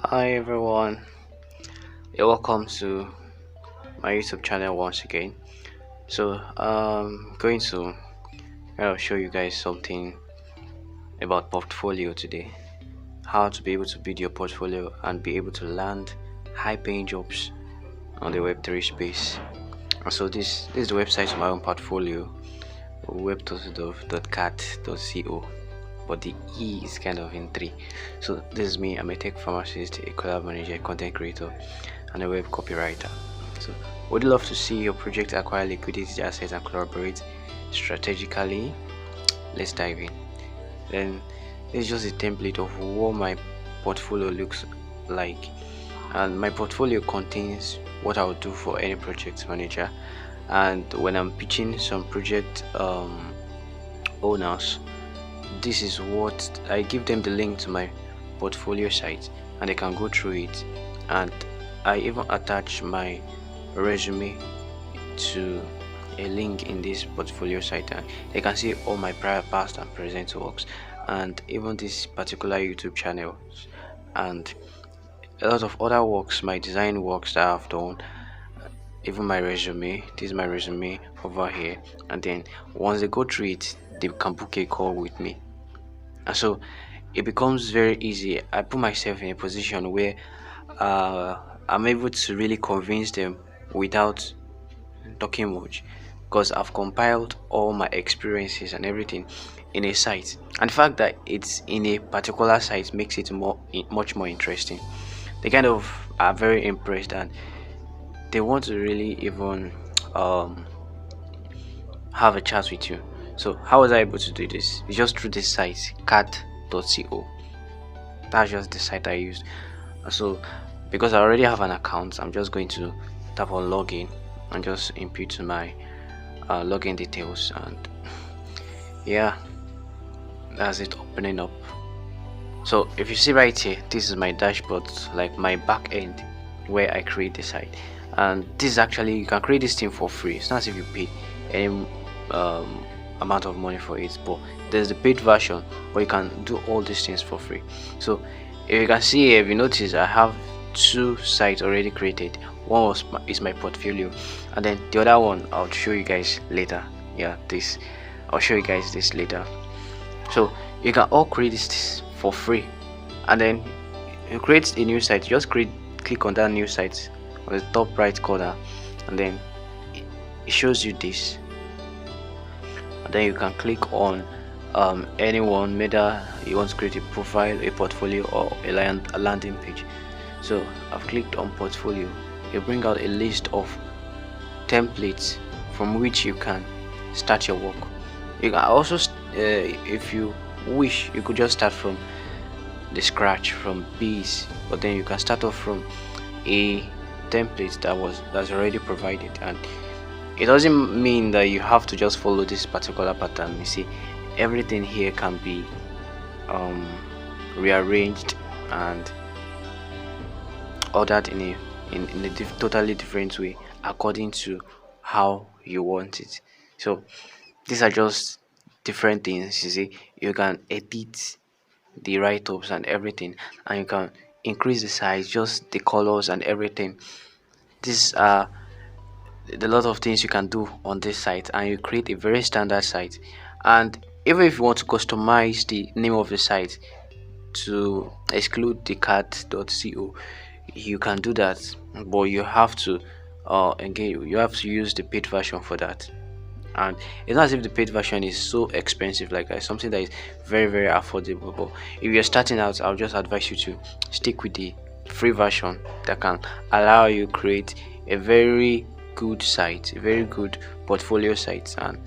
Hi everyone, you're welcome to my YouTube channel once again. Going to show you guys something about portfolio today. How to be able to build your portfolio and be able to land high-paying jobs on the Web3 space. And so this is the website of my own portfolio, web.cat.co, but the E is kind of in three. So this is me. I'm a tech pharmacist, a collab manager, a content creator, and a web copywriter. So would you love to see your project acquire liquidity assets and collaborate strategically? Let's dive in. Then this is just a template of what my portfolio looks like, and my portfolio contains what I would do for any project manager. And when I'm pitching some project owners, this is what I give them: the link to my portfolio site, and they can go through it. And I even attach my resume to a link in this portfolio site, and they can see all my prior, past, and present works, and even this particular YouTube channel, and a lot of other works, my design works that I've done, even my resume. This is my resume over here. And then once they go through it, they can book a call with me, and so it becomes very easy. I put myself in a position where I'm able to really convince them without talking much, because I've compiled all my experiences and everything in a site, and the fact that it's in a particular site makes it much more interesting. They kind of are very impressed, and they want to really even um, have a chat with you. So how was I able to do this? It's just through this site, cat.co. That's just the site I used. So because I already have an account, I'm just going to tap on login and just input my login details, and yeah, that's it opening up. So if you see right here, this is my dashboard, like my back end where I create the site. And this is actually, you can create this thing for free. It's not as if you pay any amount of money for it, but there's the paid version where you can do all these things for free. So if you can see here, if you notice, I have two sites already created. One is my portfolio, and then the other one I'll show you guys later. I'll show you guys this later. So you can all create this for free, and then you create a new site. Just click on that new site on the top right corner, and then it shows you this, and then you can click on anyone, whether you want to create a profile, a portfolio, or a landing page. So I've clicked on portfolio. You bring out a list of templates from which you can start your work. You can also if you wish, you could just start from the scratch, from base, but then you can start off from a template that's already provided. And it doesn't mean that you have to just follow this particular pattern. You see, everything here can be rearranged and ordered in a totally different way according to how you want it. So these are just different things. You see, you can edit the write-ups and everything, and you can increase the size, just the colors and everything. These are a lot of things you can do on this site, and you create a very standard site. And even if you want to customize the name of the site to exclude the cat.co, you can do that, but you have to you have to use the paid version for that. And it's not as if the paid version is so expensive, like something that is very affordable. But if you're starting out, I'll just advise you to stick with the free version that can allow you create a very good site, a very good portfolio site. And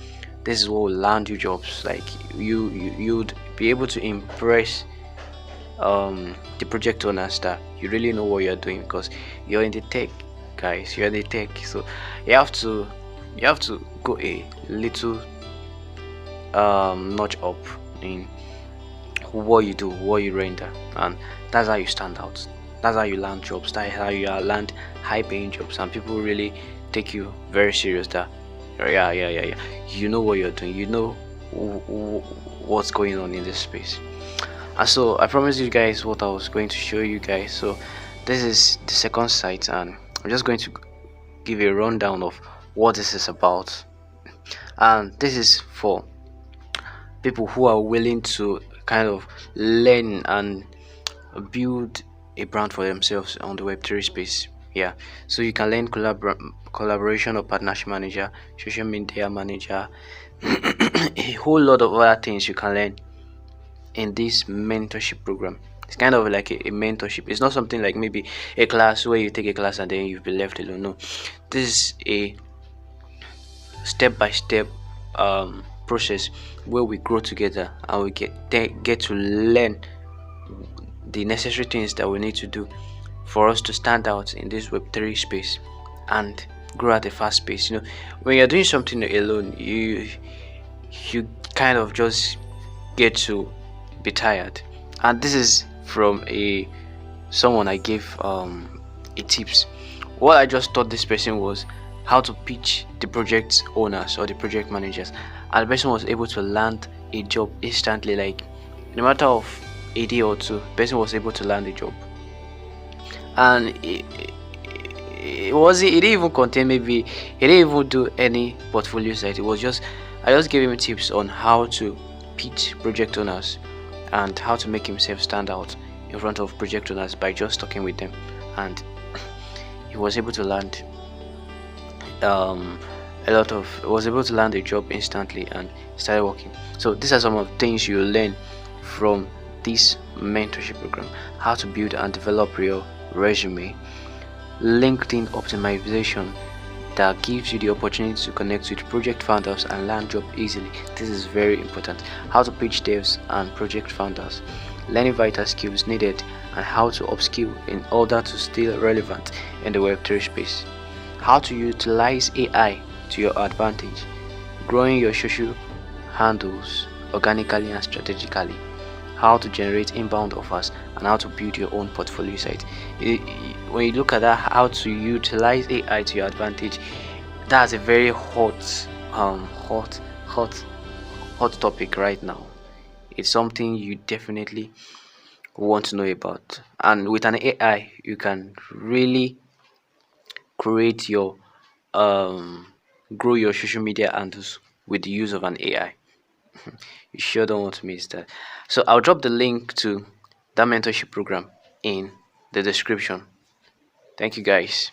this is what will land you jobs. Like you'd be able to impress the project owners that you really know what you're doing, because you're in the tech, guys. You're in the tech, so you have to go a little notch up in what you do, what you render, and that's how you stand out. That's how you land jobs. That's how you land high-paying jobs, and people really take you very serious. That you know what you're doing. You know what's going on in this space. And so I promised you guys what I was going to show you guys. So this is the second site, and I'm just going to give a rundown of what this is about. And this is for people who are willing to kind of learn and build a brand for themselves on the web3 space. Yeah, so you can learn collaboration or partnership manager, social media manager, a whole lot of other things you can learn in this mentorship program. It's kind of like a mentorship. It's not something like maybe a class where you take a class and then you'll be left alone. No, this is a step by step process where we grow together and we get to learn the necessary things that we need to do for us to stand out in this web3 space and grow at a fast pace. When you're doing something alone, you kind of just get to be tired. And this is from a someone I gave a tips. What I just taught this person was how to pitch the project owners or the project managers, and the person was able to land a job instantly. Like in a matter of a day or two, the person was able to land a job. And it didn't even contain, maybe he didn't even do any portfolio site. It was just, I just gave him tips on how to pitch project owners and how to make himself stand out in front of project owners by just talking with them, and he was able to land was able to land a job instantly and started working. So these are some of the things you learn from this mentorship program: how to build and develop your resume, LinkedIn optimization that gives you the opportunity to connect with project founders and land job easily. This is very important. How to pitch devs and project founders, learning vital skills needed and how to upskill in order to stay relevant in the web3 space, how to utilize AI to your advantage, growing your social handles organically and strategically, how to generate inbound offers, and how to build your own portfolio site. When you look at that, how to utilize AI to your advantage, that's a very hot topic right now. It's something you definitely want to know about. And with an AI, you can really create your um grow your social media handles with the use of an AI. You sure don't want to miss that. So I'll drop the link to that mentorship program in the description. Thank you guys.